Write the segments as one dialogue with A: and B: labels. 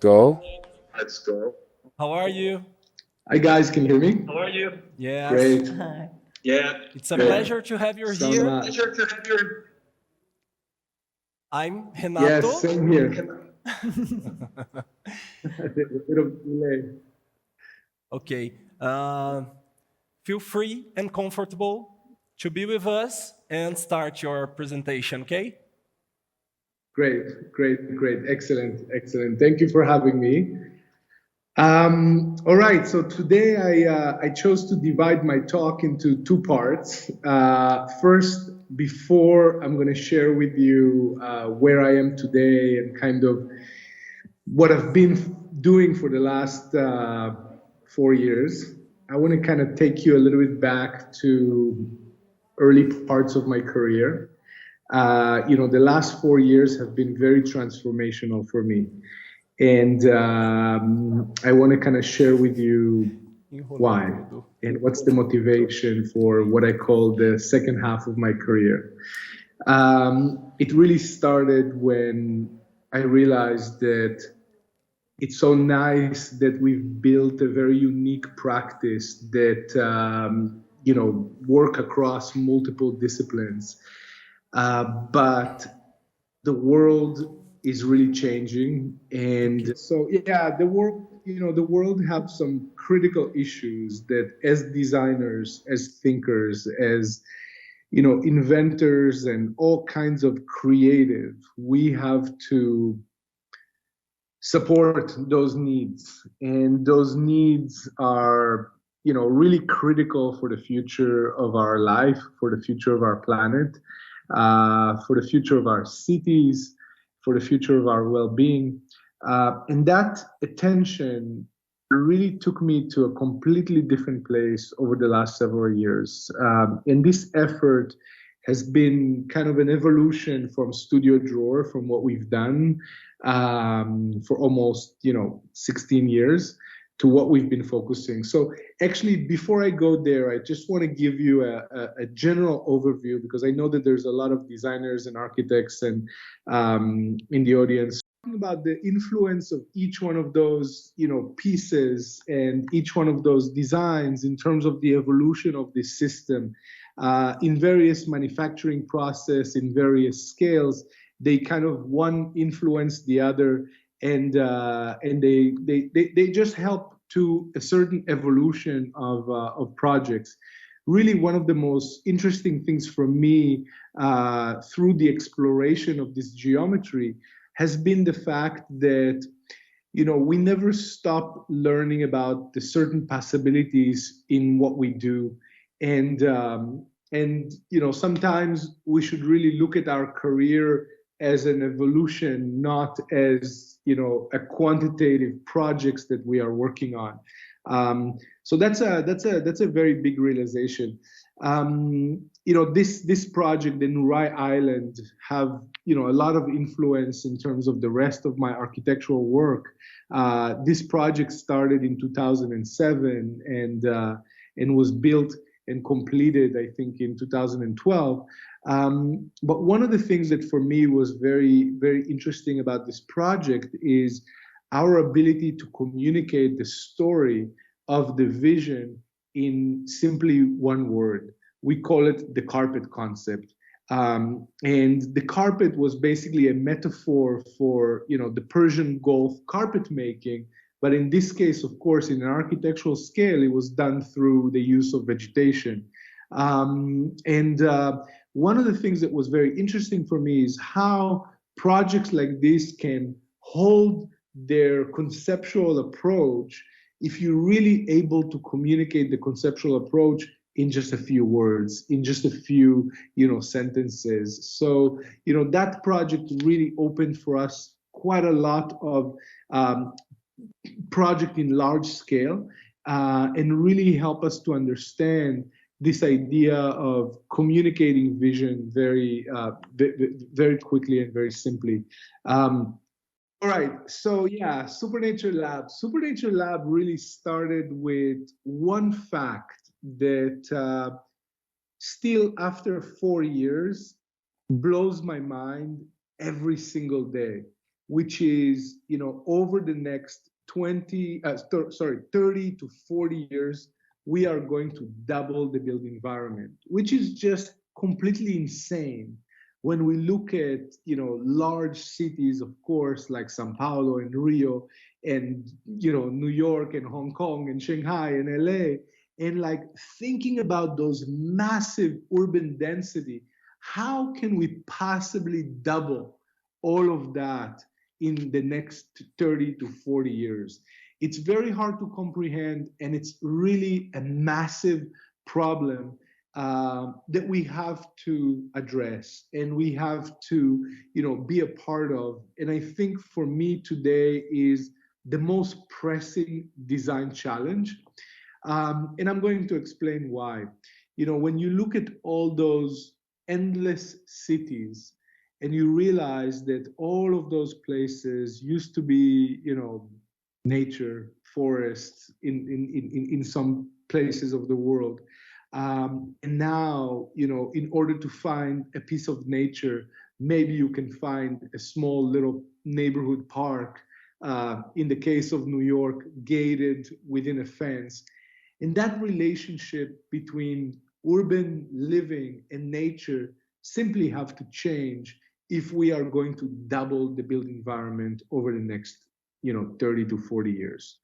A: Go.
B: Let's go.
C: How are you?
B: Hi guys, can you hear me?
C: How are you? Yes.
B: Great.
C: Yeah. It's a
B: Great.
C: pleasure to have you
B: Sound
C: here.
B: nice.
C: Pleasure to have you. I'm
B: Yes,
C: Renato.
B: same here. A bit of delay.
C: Okay. Feel free and comfortable to be with us and start your presentation, okay?
B: Great. Excellent. Thank you for having me. All right, so today I chose to divide my talk into two parts. First, before I'm going to share with you where I am today and kind of what I've been doing for the last 4 years, I want to kind of take you a little bit back to early parts of my career. The last 4 years have been very transformational for me. And I want to kind of share with you why and what's the motivation for what I call the second half of my career. It really started when I realized that it's so nice that we've built a very unique practice that work across multiple disciplines, but the world is really changing, and so yeah, the world have some critical issues that, as designers, as thinkers, as inventors, and all kinds of creative, we have to support those needs, and those needs are really critical for the future of our life, for the future of our planet, for the future of our cities, for the future of our well-being. And that attention really took me to a completely different place over the last several years. And this effort has been kind of an evolution from Studio Dror, from what we've done for almost 16 years, to what we've been focusing. So actually, before I go there, I just want to give you a general overview, because I know that there's a lot of designers and architects and in the audience, talking about the influence of each one of those pieces and each one of those designs in terms of the evolution of this system in various manufacturing process, in various scales. They kind of one influence the other, and they just help to a certain evolution of projects. Really, one of the most interesting things for me through the exploration of this geometry has been the fact that we never stop learning about the certain possibilities in what we do, and sometimes we should really look at our career as an evolution, not as a quantitative projects that we are working on. So that's a very big realization. This project, the Nurai Island, have a lot of influence in terms of the rest of my architectural work. This project started in 2007 and was built and completed, I think, in 2012. But one of the things that for me was very, very interesting about this project is our ability to communicate the story of the vision in simply one word. We call it the carpet concept. And the carpet was basically a metaphor for the Persian Gulf carpet making. But in this case, of course, in an architectural scale, it was done through the use of vegetation. One of the things that was very interesting for me is how projects like this can hold their conceptual approach if you're really able to communicate the conceptual approach in just a few words, in just a few sentences. So that project really opened for us quite a lot of project in large scale, and really help us to understand this idea of communicating vision very quickly and very simply. All right, so yeah, Supernature Lab. Supernature Lab really started with one fact that still, after 4 years, blows my mind every single day. which is, over the next 30 to 40 years, we are going to double the built environment, which is just completely insane. When we look at, large cities, of course, like Sao Paulo and Rio and, New York and Hong Kong and Shanghai and LA, and like thinking about those massive urban density, how can we possibly double all of that in the next 30 to 40 years? It's very hard to comprehend, and it's really a massive problem that we have to address and we have to, be a part of. And I think for me today is the most pressing design challenge. And I'm going to explain why. When you look at all those endless cities and you realize that all of those places used to be, nature, forests in some places of the world. And now, in order to find a piece of nature, maybe you can find a small little neighborhood park, in the case of New York, gated within a fence. And that relationship between urban living and nature simply have to change if we are going to double the built environment over the next 30 to 40 years.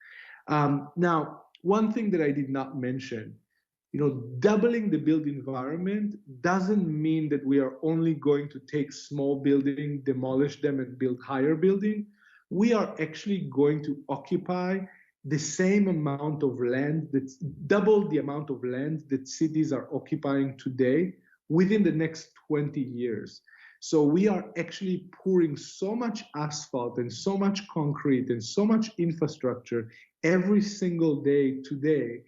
B: Now, one thing that I did not mention, doubling the built environment doesn't mean that we are only going to take small buildings, demolish them, and build higher building. We are actually going to occupy the same amount of land, that's double the amount of land that cities are occupying today within the next 20 years. So we are actually pouring so much asphalt and so much concrete and so much infrastructure every single day today,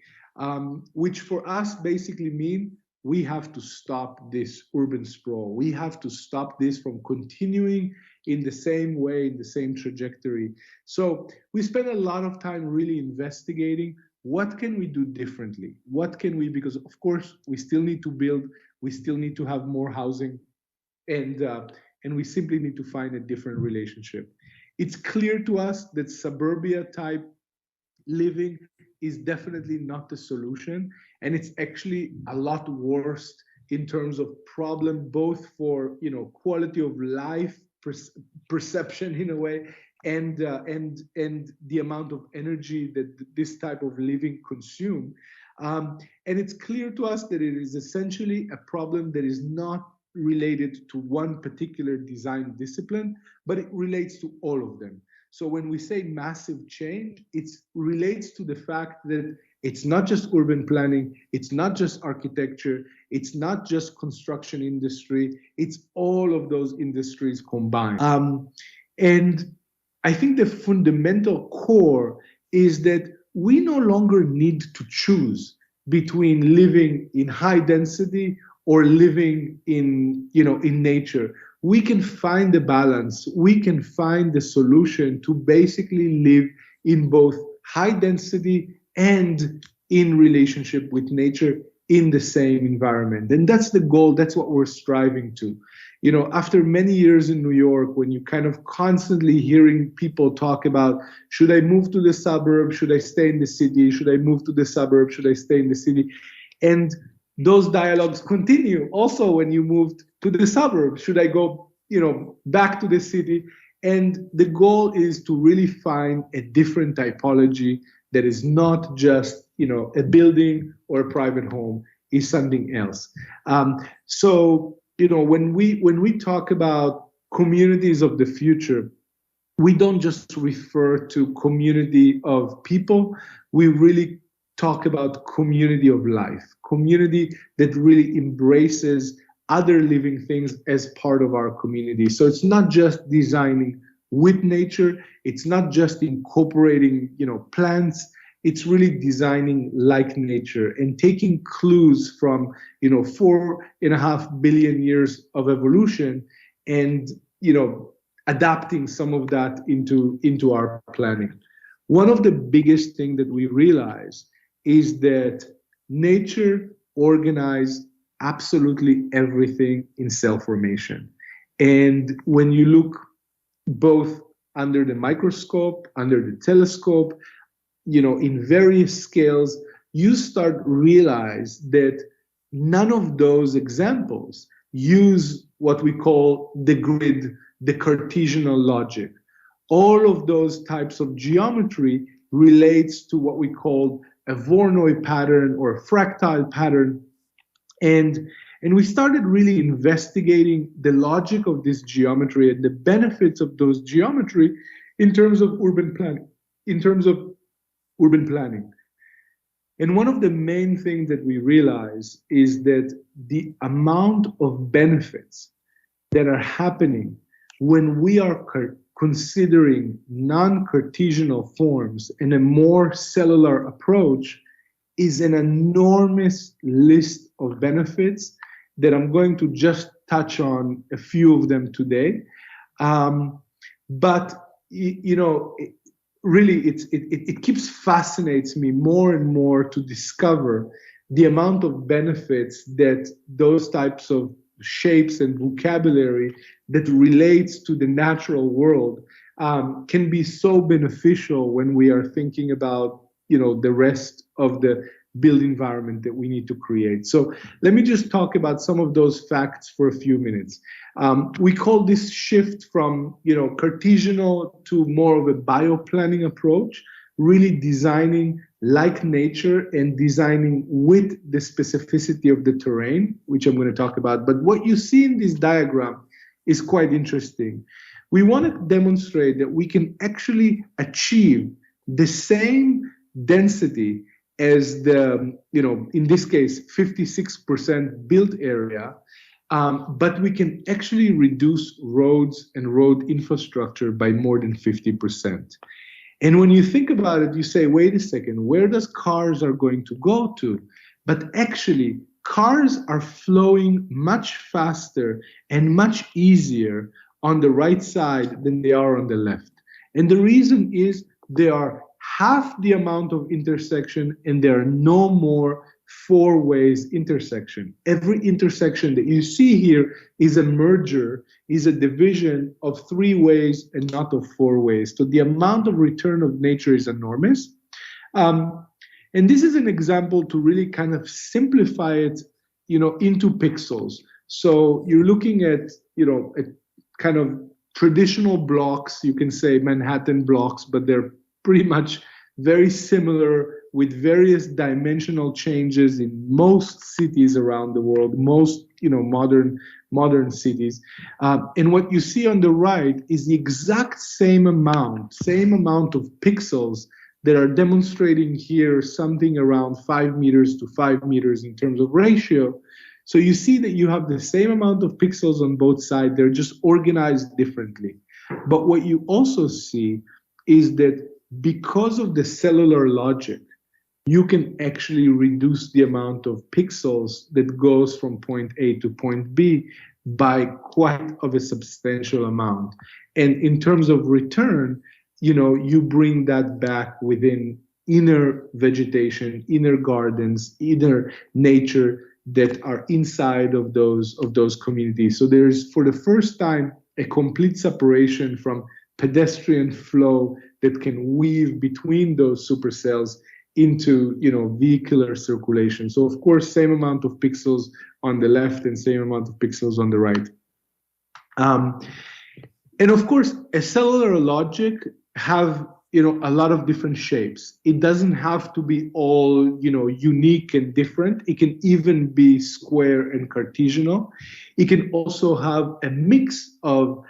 B: which for us basically mean we have to stop this urban sprawl. We have to stop this from continuing in the same way, in the same trajectory. So we spend a lot of time really investigating what can we do differently? What can we, because of course we still need to build, we still need to have more housing, and we simply need to find a different relationship. It's clear to us that suburbia type living is definitely not the solution, and it's actually a lot worse in terms of problem, both for quality of life, perception in a way, and the amount of energy that this type of living consume. And it's clear to us that it is essentially a problem that is not related to one particular design discipline, but it relates to all of them. So when we say massive change, it relates to the fact that it's not just urban planning, it's not just architecture, it's not just construction industry, it's all of those industries combined. And I think the fundamental core is that we no longer need to choose between living in high density or living in nature. We can find the balance. We can find the solution to basically live in both high density and in relationship with nature in the same environment. And that's the goal. That's what we're striving to. After many years in New York, when you kind of constantly hearing people talk about, should I move to the suburb? Should I stay in the city? Should I move to the suburb? Should I stay in the city? And those dialogues continue also when you moved to the suburbs. Should I go, back to the city? And the goal is to really find a different typology that is not just, a building or a private home, is something else. So, when we talk about communities of the future, we don't just refer to community of people. We really talk about community of life, community that really embraces other living things as part of our community. So it's not just designing with nature, it's not just incorporating, plants, it's really designing like nature and taking clues from, 4.5 billion years of evolution and, adapting some of that into our planning. One of the biggest things that we realize is that nature organized absolutely everything in cell formation. And when you look both under the microscope, under the telescope, in various scales, you start realize that none of those examples use what we call the grid, the Cartesian logic. All of those types of geometry relates to what we call a Voronoi pattern or a fractal pattern. And we started really investigating the logic of this geometry and the benefits of those geometry in terms of urban planning. And one of the main things that we realize is that the amount of benefits that are happening when we are considering non-Cartesian forms in a more cellular approach is an enormous list of benefits that I'm going to just touch on a few of them today. But really, it keeps fascinates me more and more to discover the amount of benefits that those types of shapes and vocabulary that relates to the natural world can be so beneficial when we are thinking about the rest of the built environment that we need to create. So let me just talk about some of those facts for a few minutes. We call this shift from Cartesian to more of a bioplanning approach, really designing like nature and designing with the specificity of the terrain, which I'm going to talk about. But what you see in this diagram is quite interesting. We want to demonstrate that we can actually achieve the same density as the, in this case, 56% built area, but we can actually reduce roads and road infrastructure by more than 50%. And when you think about it, you say, wait a second, where does cars are going to go to? But actually, cars are flowing much faster and much easier on the right side than they are on the left. And the reason is they are half the amount of intersection and there are no more four ways intersection. Every intersection that you see here is a merger, is a division of three ways and not of four ways. So the amount of return of nature is enormous. And this is an example to really kind of simplify it, into pixels. So you're looking at, at kind of traditional blocks, you can say Manhattan blocks, but they're pretty much very similar with various dimensional changes in most cities around the world, most modern cities. And what you see on the right is the exact same amount of pixels that are demonstrating here something around 5 meters to 5 meters in terms of ratio. So you see that you have the same amount of pixels on both sides, they're just organized differently. But what you also see is that because of the cellular logic, you can actually reduce the amount of pixels that goes from point A to point B by quite of a substantial amount. And in terms of return, you bring that back within inner vegetation, inner gardens, inner nature that are inside of those communities. So there's, for the first time, a complete separation from pedestrian flow that can weave between those supercells into vehicular circulation. So of course, same amount of pixels on the left and same amount of pixels on the right. And of course, a cellular logic have a lot of different shapes. It doesn't have to be all unique and different. It can even be square and Cartesian. It can also have a mix of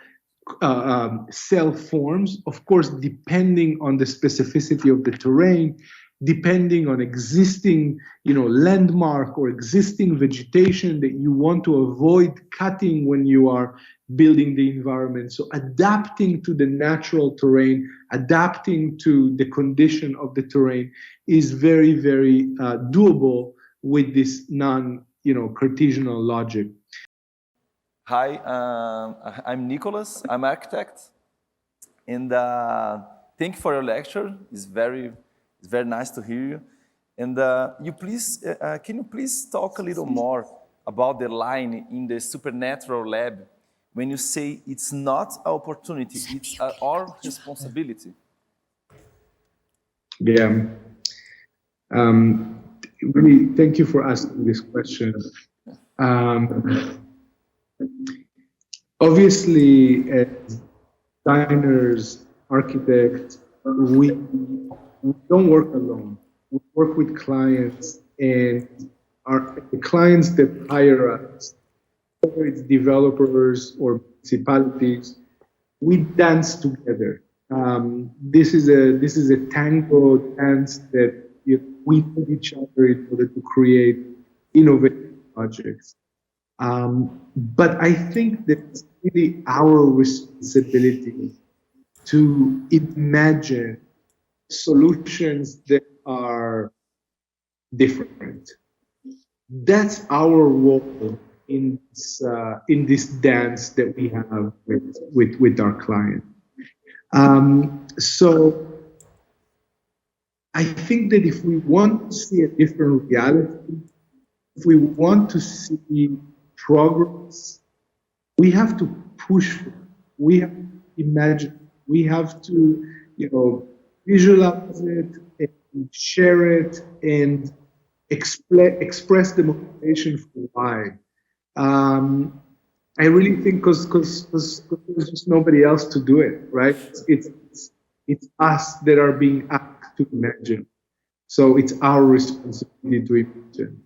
B: cell forms, of course, depending on the specificity of the terrain, depending on existing, landmark or existing vegetation that you want to avoid cutting when you are building the environment. So adapting to the natural terrain, adapting to the condition of the terrain is very, very doable with this Cartesian logic.
A: Hi, I'm Nicholas. I'm architect, and thank you for your lecture. It's very nice to hear you. And can you please talk a little more about the line in the Supernatural Lab when you say it's not an opportunity, it's our responsibility?
B: Yeah. Really, thank you for asking this question. Obviously, as designers, architects, we don't work alone. We work with clients, and the clients that hire us, whether it's developers or municipalities, we dance together. This is a tango dance that we need each other in order to create innovative projects. But I think that it's really our responsibility to imagine solutions that are different. That's our role in this dance that we have with our client. So I think that if we want to see a different reality, if we want to see progress, we have to push for it. We have to imagine. We have to, visualize it and share it and express the motivation for why. I really think because there's just nobody else to do it, right? It's us that are being asked to imagine. So it's our responsibility to imagine.